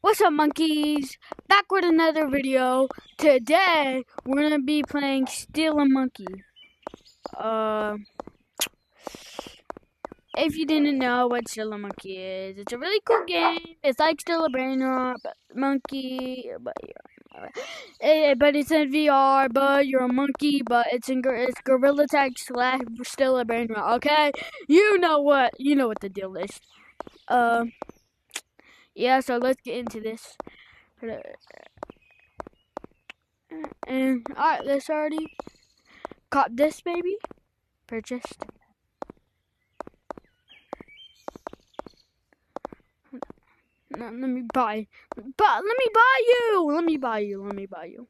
What's up, monkeys? Back with another video. Today we're gonna be playing Steal a Monkey. If you didn't know what Steal a Monkey is, it's a really cool game. It's like Steal a Brain Rot, but monkey, but it's in VR. But you're a monkey, but it's Gorilla Tag / Steal a Brain Rot. Okay, you know what the deal is. Yeah. So let's get into this. And alright, let's already caught this baby. Purchased. No, let me buy. But let me buy you. Let me buy you. Let me buy you.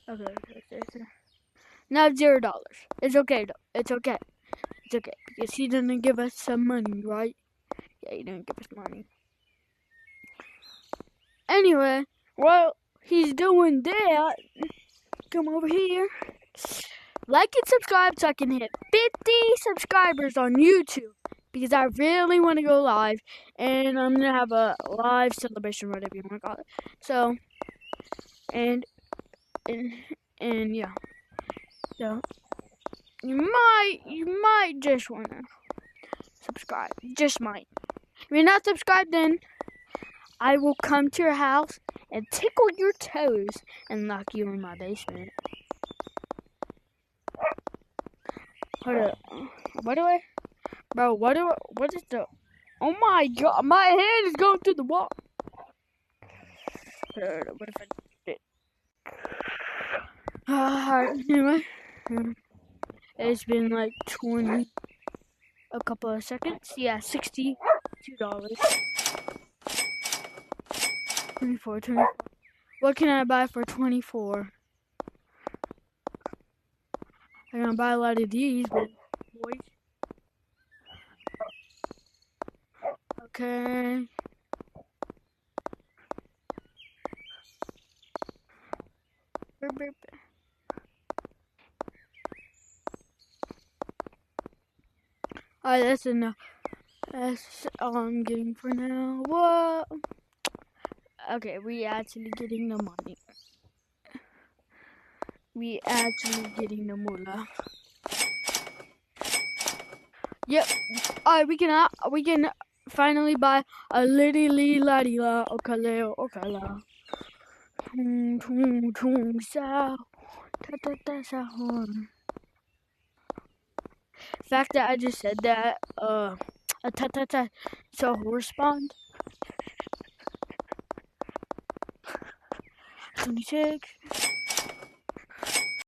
Okay. Now $0. It's okay though. It's okay. It's okay because he didn't give us some money, right? Yeah, he didn't give us money. Anyway, while he's doing that, come over here. Like and subscribe so I can hit 50 subscribers on YouTube. Because I really want to go live, and I'm gonna have a live celebration, whatever you want to call it. So, and yeah. So you might just wanna subscribe, just might. If you're not subscribed, then I will come to your house and tickle your toes and lock you in my basement. Hold up, Bro, what is the... Oh my god, my hand is going through the wall. What if I did it? Anyway, it's been like a couple of seconds. Yeah, $62. 24. What can I buy for 24? I'm gonna buy a lot of these, but boys. Okay. Alright, that's enough. That's all I'm getting for now. What? Okay, we actually getting the money. We actually getting the moolah. Yep. Alright, we can finally buy a little laddie la okala okala. Tung sao. The fact that I just said that, a so horse spawned. 26.